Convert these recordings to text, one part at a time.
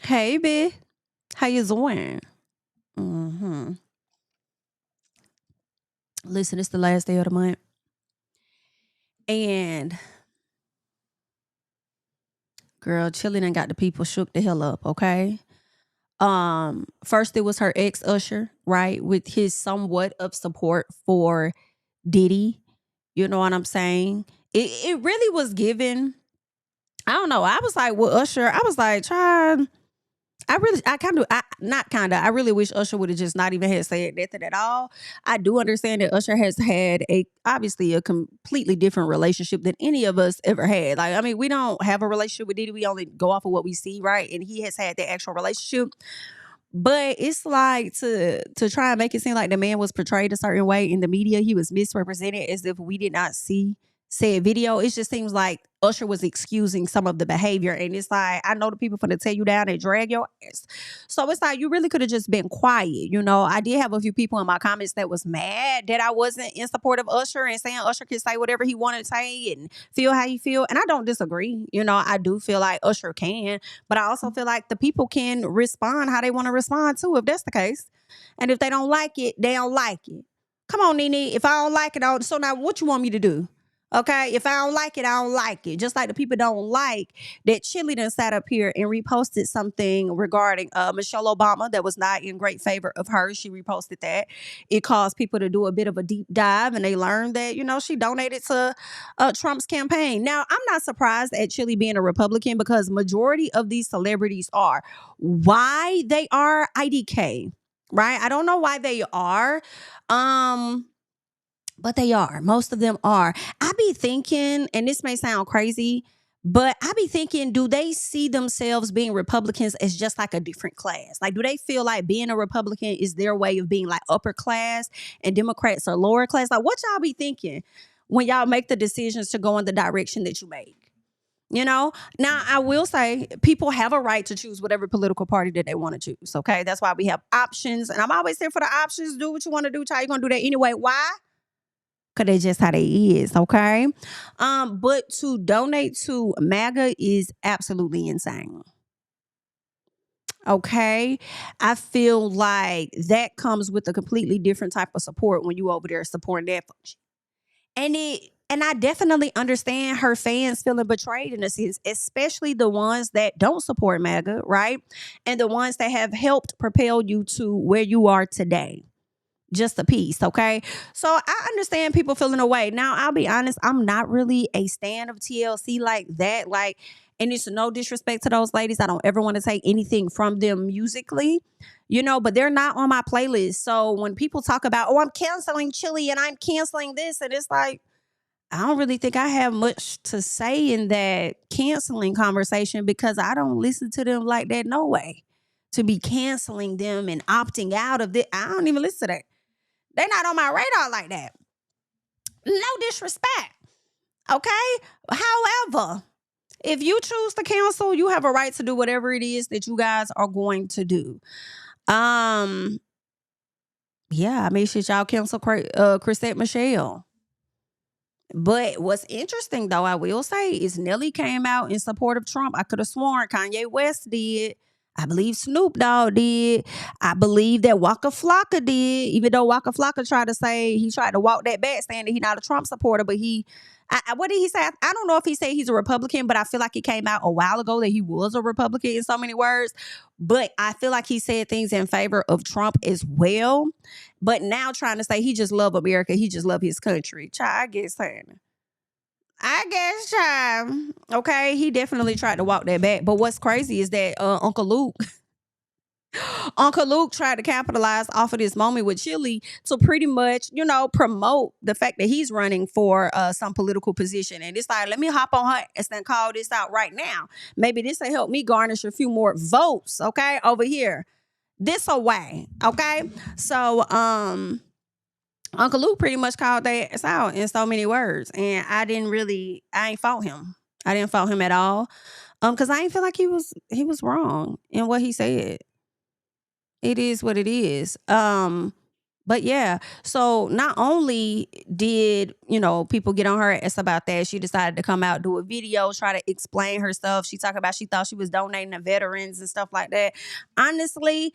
Hey, B. How you doing? hmm Listen, it's the last day of the month, and girl, Chilling and got the people shook the hell up. Okay. First it was her ex Usher, right, with his somewhat of support for Diddy. You know what I'm saying? It really was given. I don't know. I was like, well, Usher. I was like, child. I really wish Usher would have just not even had said nothing at all. I do understand that Usher has had obviously a completely different relationship than any of us ever had. Like, I mean, we don't have a relationship with Diddy. We only go off of what we see, right? And he has had that actual relationship. But it's like to try and make it seem like the man was portrayed a certain way in the media. He was misrepresented as if we did not see said video. It just seems like Usher was excusing some of the behavior. And it's like, I know the people finna tear you down and drag your ass. So it's like you really could have just been quiet. I did have a few people in my comments that was mad that I wasn't in support of Usher and saying Usher could say whatever he wanted to say and feel how he feel. And I don't disagree. I do feel like Usher can. But I also feel like the people can respond how they want to respond too, if that's the case. And if they don't like it, they don't like it. Come on, Nene. If I don't like it, so now what you want me to do? Okay, if I don't like it, I don't like it. Just like the people don't like that Chili done sat up here and reposted something regarding Michelle Obama that was not in great favor of her. She reposted that. It caused people to do a bit of a deep dive, and they learned that, she donated to Trump's campaign. Now, I'm not surprised at Chili being a Republican because majority of these celebrities are. Why they are IDK, right? I don't know why they are. But they are. Most of them are. I be thinking, and this may sound crazy, but I be thinking, do they see themselves being Republicans as just like a different class? Like, do they feel like being a Republican is their way of being like upper class and Democrats are lower class? Like, what y'all be thinking when y'all make the decisions to go in the direction that you make? Now I will say people have a right to choose whatever political party that they want to choose. Okay. That's why we have options. And I'm always here for the options. Do what you want to do. Child, you're going to do that anyway. Why? Cause they just how they is, okay? But to donate to MAGA is absolutely insane. Okay. I feel like that comes with a completely different type of support when you over there supporting that function. And I definitely understand her fans feeling betrayed in a sense, especially the ones that don't support MAGA, right? And the ones that have helped propel you to where you are today. Just a piece, okay? So I understand people feeling away. Now, I'll be honest, I'm not really a stan of TLC like that. Like, and it's no disrespect to those ladies. I don't ever want to take anything from them musically, but they're not on my playlist. So when people talk about, oh, I'm canceling Chili and I'm canceling this, and it's like, I don't really think I have much to say in that canceling conversation because I don't listen to them like that, no way. To be canceling them and opting out of it, I don't even listen to that. They're not on my radar like that. No disrespect. Okay? However, if you choose to cancel, you have a right to do whatever it is that you guys are going to do. Yeah, I mean, shit, y'all cancel Chrisette Michelle. But what's interesting, though, I will say, is Nelly came out in support of Trump. I could have sworn Kanye West did. I believe Snoop Dogg did. I believe that Waka Flocka did, even though Waka Flocka tried to walk that back, saying that he's not a Trump supporter, but what did he say? I don't know if he said he's a Republican, but I feel like it came out a while ago that he was a Republican in so many words. But I feel like he said things in favor of Trump as well. But now trying to say he just love America, he just love his country. Child, I guess, child. Okay, he definitely tried to walk that back. But what's crazy is that Uncle Luke Uncle Luke tried to capitalize off of this moment with Chili to pretty much, promote the fact that he's running for some political position. And it's like, let me hop on her and call this out right now. Maybe this will help me garnish a few more votes, okay, over here. This away, okay? So, Uncle Luke pretty much called their ass out in so many words. And I ain't fault him. I didn't fault him at all. Because I ain't feel like he was wrong in what he said. It is what it is. But yeah, so not only did, people get on her ass about that, she decided to come out, do a video, try to explain herself. She talked about she thought she was donating to veterans and stuff like that. Honestly,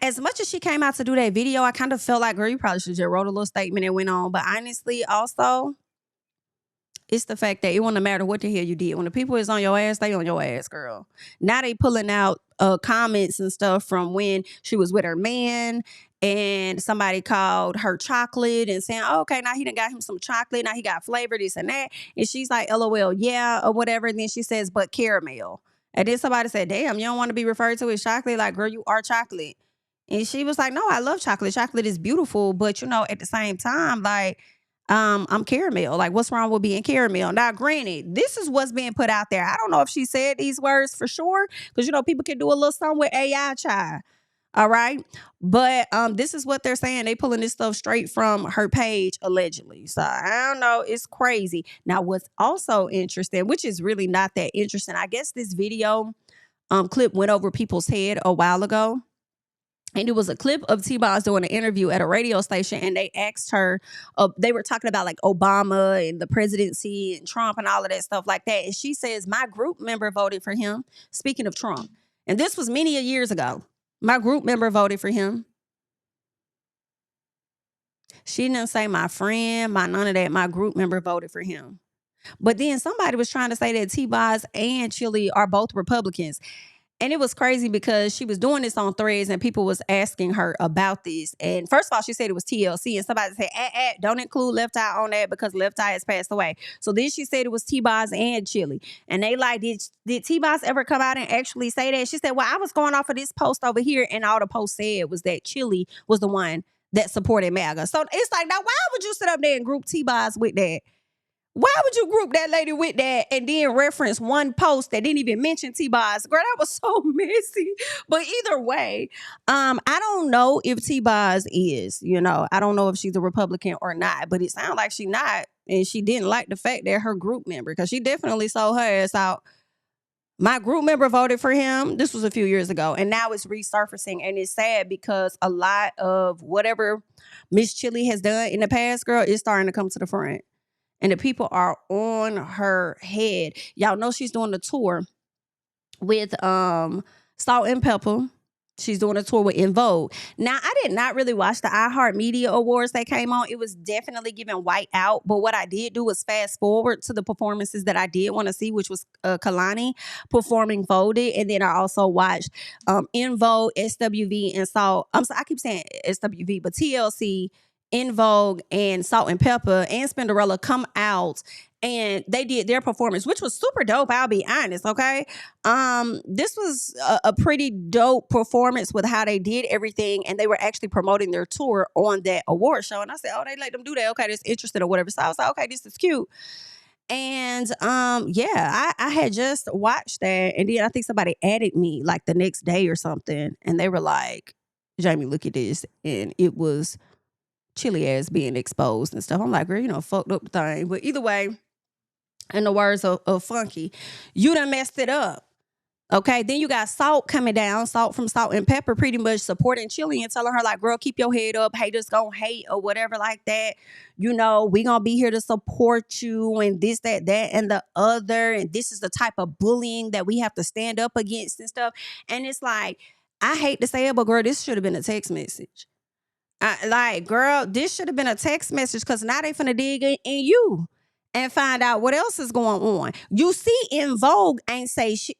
as much as she came out to do that video, I kind of felt like, girl, you probably should have just wrote a little statement and went on. But honestly, also, it's the fact that it wouldn't matter what the hell you did. When the people is on your ass, they on your ass, girl. Now they pulling out comments and stuff from when she was with her man, and somebody called her chocolate and saying, oh, okay, now he done got him some chocolate. Now he got flavor, this and that. And she's like, LOL, yeah, or whatever. And then she says, but caramel. And then somebody said, damn, you don't want to be referred to as chocolate? Like, girl, you are chocolate. And she was like, no, I love chocolate. Chocolate is beautiful. But, at the same time, like, I'm caramel. Like, what's wrong with being caramel? Now, granted, this is what's being put out there. I don't know if she said these words for sure, because people can do a little something with AI, child. All right, but this is what they're saying. They pulling this stuff straight from her page, allegedly. So I don't know. It's crazy. Now, what's also interesting, which is really not that interesting, I guess this video clip went over people's head a while ago. And it was a clip of T-Boz doing an interview at a radio station, and they asked her, they were talking about like Obama and the presidency and Trump and all of that stuff like that. And she says, my group member voted for him. Speaking of Trump. And this was many years ago. My group member voted for him. She didn't say my friend, none of that. My group member voted for him. But then somebody was trying to say that T-Boz and Chile are both Republicans. And it was crazy because she was doing this on Threads and people was asking her about this. And first of all, she said it was TLC. And somebody said, don't include Left Eye on that because Left Eye has passed away. So then she said it was T-Boz and Chile. And they like, did T-Boz ever come out and actually say that? She said, well, I was going off of this post over here. And all the post said was that Chile was the one that supported MAGA. So it's like, now why would you sit up there and group T-Boz with that? Why would you group that lady with that and then reference one post that didn't even mention T-Boz? Girl, that was so messy. But either way, I don't know if T-Boz is, I don't know if she's a Republican or not, but it sounds like she's not. And she didn't like the fact that her group member, because she definitely sold her ass out. My group member voted for him. This was a few years ago. And now it's resurfacing. And it's sad because a lot of whatever Miss Chile has done in the past, girl, is starting to come to the front. And the people are on her head. Y'all know she's doing a tour with Salt and Pepper. She's doing a tour with In Vogue. Now, I did not really watch the iHeartMedia Awards that came on. It was definitely giving white out. But what I did do was fast forward to the performances that I did want to see, which was Kalani performing Folded. And then I also watched In Vogue, SWV, and Salt. I keep saying SWV, but TLC, In Vogue, and Salt and Pepper and Spinderella come out, and they did their performance, which was super dope. I'll be honest, okay? This was a pretty dope performance with how they did everything, and they were actually promoting their tour on that award show. And I said, oh, they let them do that. Okay, that's interesting or whatever. So I was like, okay, this is cute. And yeah, I had just watched that, and then I think somebody added me like the next day or something, and they were like, Jamie, look at this, and it was Chile ass being exposed and stuff. I'm like, girl, fucked up the thing. But either way, in the words of Funky, you done messed it up. Okay, then you got Salt coming down, Salt from Salt and Pepper, pretty much supporting Chile and telling her like, girl, keep your head up. Haters gonna hate or whatever like that. We gonna be here to support you and this, that, and the other. And this is the type of bullying that we have to stand up against and stuff. And it's like, I hate to say it, but girl, this should have been a text message. Girl, this should have been a text message, because now they finna dig in you and find out what else is going on. You see, In Vogue ain't say shit.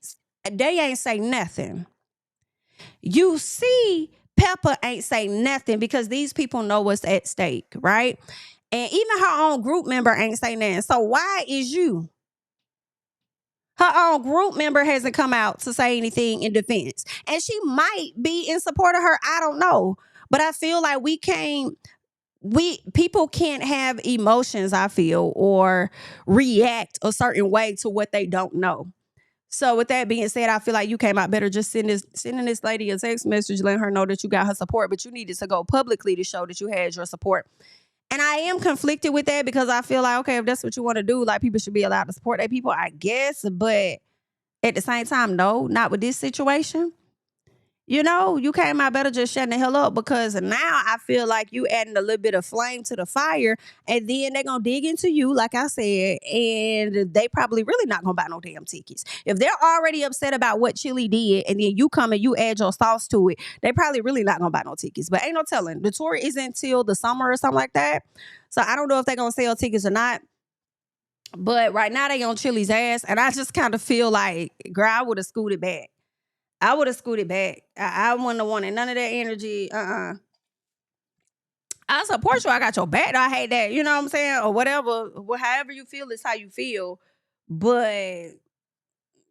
They ain't say nothing. You see, Pepper ain't say nothing, because these people know what's at stake, right? And even her own group member ain't say nothing. So why is you? Her own group member hasn't come out to say anything in defense. And she might be in support of her. I don't know. But I feel like people can't have emotions, I feel, or react a certain way to what they don't know. So with that being said, I feel like you came out better just sending this lady a text message, letting her know that you got her support, but you needed to go publicly to show that you had your support. And I am conflicted with that, because I feel like, okay, if that's what you want to do, like, people should be allowed to support their people, I guess. But at the same time, no, not with this situation. You came out better just shutting the hell up, because now I feel like you adding a little bit of flame to the fire, and then they're gonna dig into you, like I said, and they probably really not gonna buy no damn tickets. If they're already upset about what Chile did, and then you come and you add your sauce to it, they probably really not gonna buy no tickets. But ain't no telling. The tour isn't until the summer or something like that. So I don't know if they're gonna sell tickets or not. But right now they on Chile's ass, and I just kind of feel like, girl, I would have scooted back. I would have scooted back. I wouldn't have wanted none of that energy. I support you. I got your back. I hate that. You know what I'm saying? Or whatever. However you feel is how you feel. But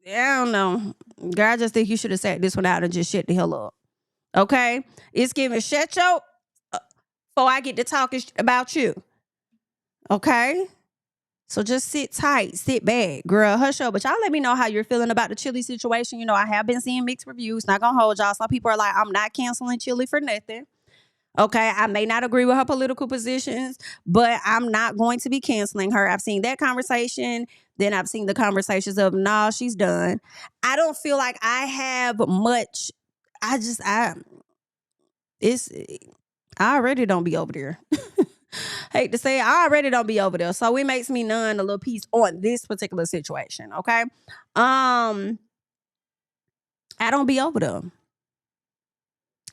I don't know. Girl, I just think you should have sat this one out and just shut the hell up. Okay? It's giving shut your before I get to talking about you. Okay? So just sit tight, sit back, girl, hush up. But y'all let me know how you're feeling about the Chile situation. I have been seeing mixed reviews. Not gonna hold y'all. Some people are like, I'm not canceling Chile for nothing. Okay, I may not agree with her political positions, but I'm not going to be canceling her. I've seen that conversation. Then I've seen the conversations of, nah, she's done. I don't feel like I have much. I already don't be over there. Hate to say it, I already don't be over there. So it makes me none a little piece on this particular situation. Okay. I don't be over there.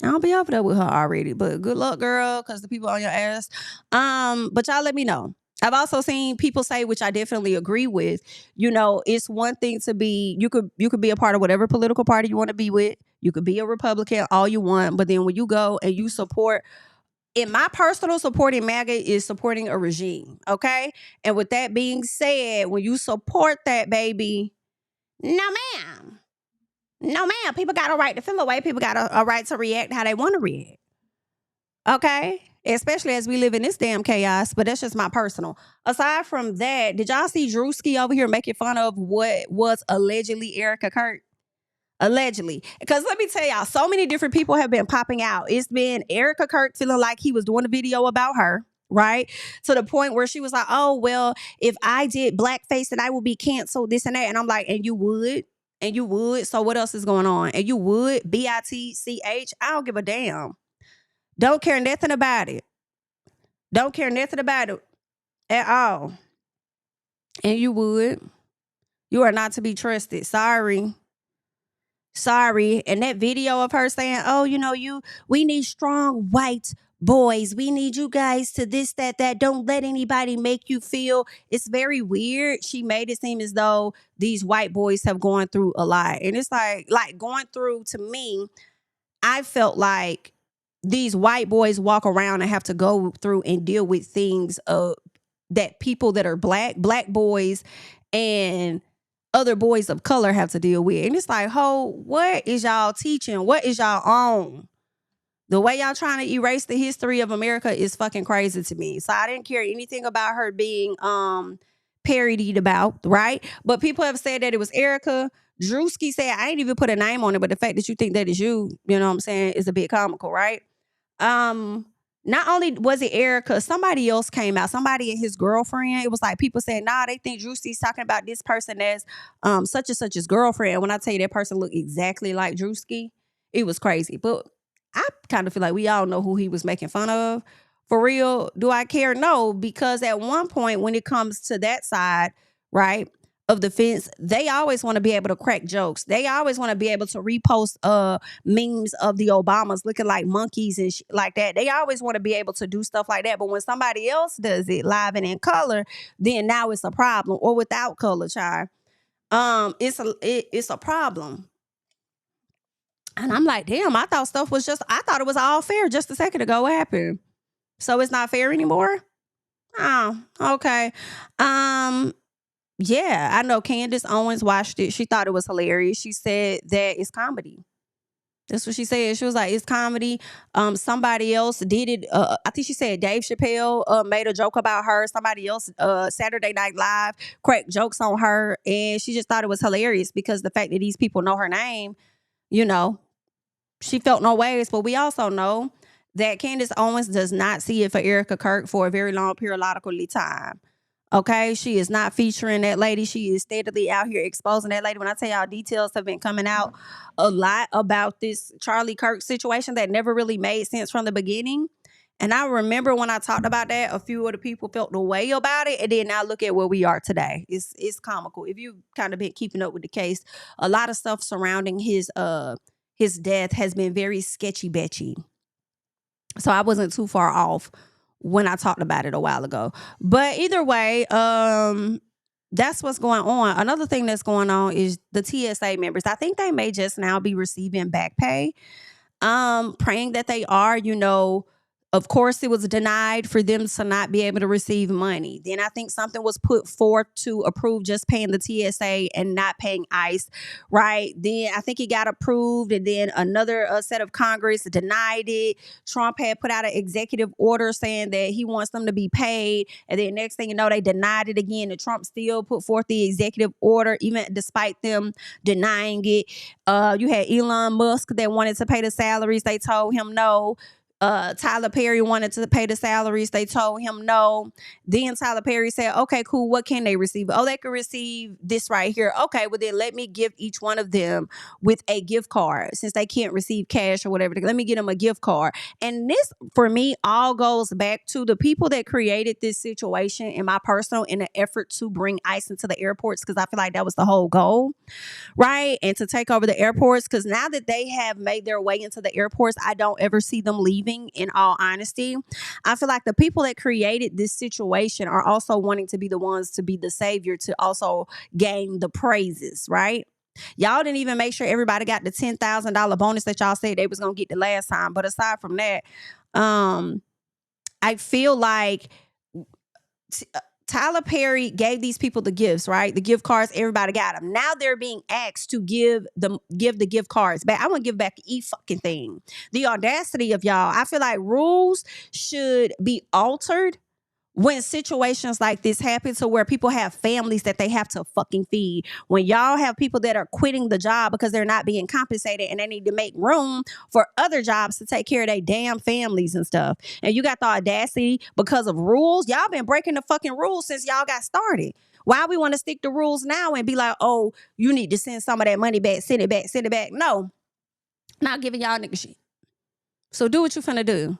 I don't be over there with her already. But good luck, girl, because the people on your ass. But y'all let me know. I've also seen people say, which I definitely agree with, it's one thing to be, you could be a part of whatever political party you want to be with. You could be a Republican, all you want. But then when you go and you support, in my personal, supporting MAGA is supporting a regime, okay? And with that being said, when you support that, baby, no ma'am. No ma'am. People got a right to feel a way. People got a right to react how they want to react, okay? Especially as we live in this damn chaos, but that's just my personal. Aside from that, did y'all see Druski over here making fun of what was allegedly Erika Kirk? Allegedly. Because let me tell y'all, so many different people have been popping out. It's been Erika Kirk feeling like he was doing a video about her, right? To the point where she was like, oh, well, if I did blackface, then I would be canceled, this and that. And I'm like, and you would? And you would? So what else is going on? And you would? BITCH? I don't give a damn. Don't care nothing about it. Don't care nothing about it at all. And you would? You are not to be trusted. Sorry. And that video of her saying, oh, we need strong white boys. We need you guys to this, that. Don't let anybody make you feel. It's very weird. She made it seem as though these white boys have gone through a lot. And it's like going through, to me, I felt like these white boys walk around and have to go through and deal with things that people that are black boys and other boys of color have to deal with. And it's like, what is y'all teaching? What is y'all on? The way y'all trying to erase the history of America is fucking crazy to me. So I didn't care anything about her being parodied about, right? But people have said that it was Erika. Druski said, I ain't even put a name on it, but the fact that you think that is you know what I'm saying, is a bit comical, right? Not only was it Erika, somebody else came out, somebody and his girlfriend. It was like people said, nah, they think Druski's talking about this person as such and such's girlfriend. When I tell you that person looked exactly like Druski, it was crazy. But I kind of feel like we all know who he was making fun of. For real, do I care? No, because at one point when it comes to that side, right, of the fence, they always want to be able to crack jokes. They always want to be able to repost memes of the Obamas looking like monkeys and like that. They always want to be able to do stuff like that. But when somebody else does it live and in color, then now it's a problem. Or without color, child. It's a problem. And I'm like, damn, I thought it was all fair just a second ago. What happened? So it's not fair anymore? Oh, okay. Yeah, I know Candace Owens watched it. She thought it was hilarious. She said that it's comedy. That's what she said. She was like, it's comedy. Somebody else did it. I think she said Dave Chappelle made a joke about her. Somebody else, Saturday Night Live, cracked jokes on her. And she just thought it was hilarious because the fact that these people know her name, she felt no ways. But we also know that Candace Owens does not see it for Erika Kirk for a very long periodically time. Okay, she is not featuring that lady. She is steadily out here exposing that lady. When I tell y'all, details have been coming out a lot about this Charlie Kirk situation that never really made sense from the beginning. And I remember when I talked about that, a few of the people felt the way about it. And then now look at where we are today. It's comical. If you've kind of been keeping up with the case, a lot of stuff surrounding his death has been very sketchy betchy. So I wasn't too far off when I talked about it a while ago. But either way, that's what's going on. Another thing that's going on is the TSA members. I think they may just now be receiving back pay. Praying that they are, of course, it was denied for them to not be able to receive money. Then I think something was put forth to approve just paying the TSA and not paying ICE, right? Then I think it got approved, and then another set of Congress denied it. Trump had put out an executive order saying that he wants them to be paid, and then next thing you know, they denied it again, and Trump still put forth the executive order, even despite them denying it. You had Elon Musk that wanted to pay the salaries. They told him no. Tyler Perry wanted to pay the salaries. They told him no. Then Tyler Perry said, okay, cool. What can they receive? Oh, they can receive this right here. Okay, well then let me give each one of them with a gift card. Since they can't receive cash or whatever, let me get them a gift card. And this, for me, all goes back to the people that created this situation, in my personal, in an effort to bring ICE into the airports, because I feel like that was the whole goal, right? And to take over the airports, because now that they have made their way into the airports, I don't ever see them leaving. In all honesty, I feel like the people that created this situation are also wanting to be the ones to be the savior, to also gain the praises, right? Y'all didn't even make sure everybody got the $10,000 bonus that y'all said they was gonna get the last time. But aside from that, I feel like Tyler Perry gave these people the gifts, right? The gift cards, everybody got them. Now they're being asked to give the gift cards back. I want to give back fucking thing. The audacity of y'all. I feel like rules should be altered when situations like this happen, to where people have families that they have to fucking feed. When y'all have people that are quitting the job because they're not being compensated, and they need to make room for other jobs to take care of their damn families and stuff. And you got the audacity because of rules. Y'all been breaking the fucking rules since y'all got started. Why we want to stick to rules now and be like, oh, you need to send some of that money back, send it back, send it back. No, not giving y'all nigga shit. So do what you finna do.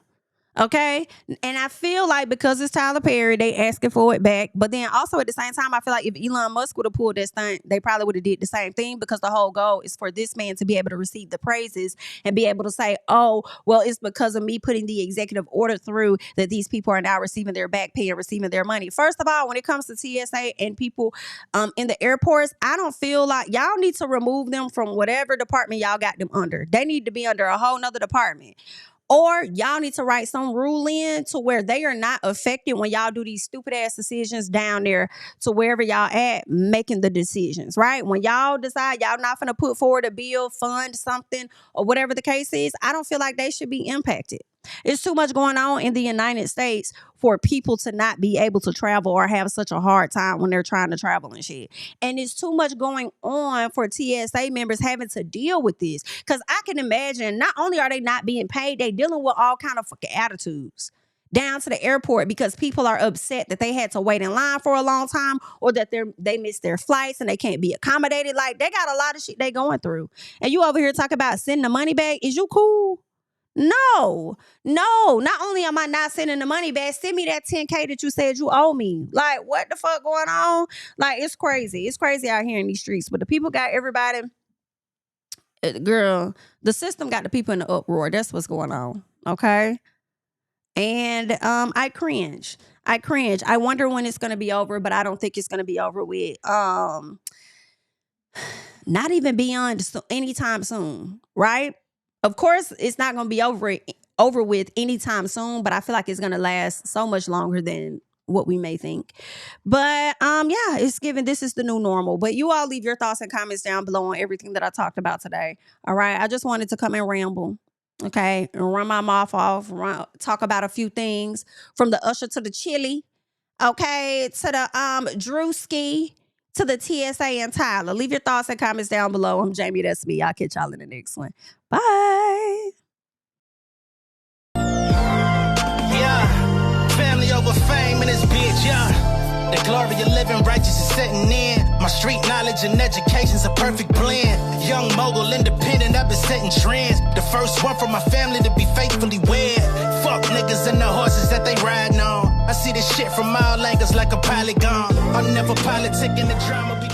Okay. And I feel like because it's Tyler Perry, they asking for it back. But then also at the same time, I feel like if Elon Musk would have pulled that stunt, they probably would have did the same thing, because the whole goal is for this man to be able to receive the praises and be able to say, oh, well, it's because of me putting the executive order through that these people are now receiving their back pay and receiving their money. First of all, when it comes to TSA and people in the airports, I don't feel like y'all need to remove them from whatever department y'all got them under. They need to be under a whole nother department. Or y'all need to write some rule in to where they are not affected when y'all do these stupid ass decisions down there to wherever y'all at making the decisions, right? When y'all decide y'all not gonna put forward a bill, fund something, or whatever the case is, I don't feel like they should be impacted. It's too much going on in the United States for people to not be able to travel or have such a hard time when they're trying to travel and shit. And it's too much going on for TSA members having to deal with this. Because I can imagine, not only are they not being paid, they dealing with all kind of fucking attitudes down to the airport, because people are upset that they had to wait in line for a long time, or that they missed their flights and they can't be accommodated. Like, they got a lot of shit they going through. And you over here talking about sending the money back. Is you cool? No. Not only am I not sending the money back, send me that $10K that you said you owe me. Like, what the fuck going on? Like, it's crazy. It's crazy out here in these streets. But the people got everybody. Girl, the system got the people in the uproar. That's what's going on. Okay. And I cringe. I wonder when it's gonna be over, but I don't think it's gonna be over with. Not even beyond anytime soon, right? Of course, it's not going to be over with anytime soon, but I feel like it's going to last so much longer than what we may think. But yeah, it's given. This is the new normal. But you all leave your thoughts and comments down below on everything that I talked about today. All right. I just wanted to come and ramble. Okay. And run my mouth off. Talk about a few things, from the Usher to the Chile. Okay. To the Druski. To the TSA and Tyler. Leave your thoughts and comments down below. I'm JamiThatsMe. I'll catch y'all in the next one. Bye. Yeah, family over fame in this bitch, yeah. The glory of your living, righteous is setting in. My street knowledge and education's a perfect blend. Young mogul, independent, I've been setting trends. The first one from my family to be faithfully wed. Fuck niggas and the horses that they riding on. I see this shit from all angles like a polygon. I'm never politicking the drama.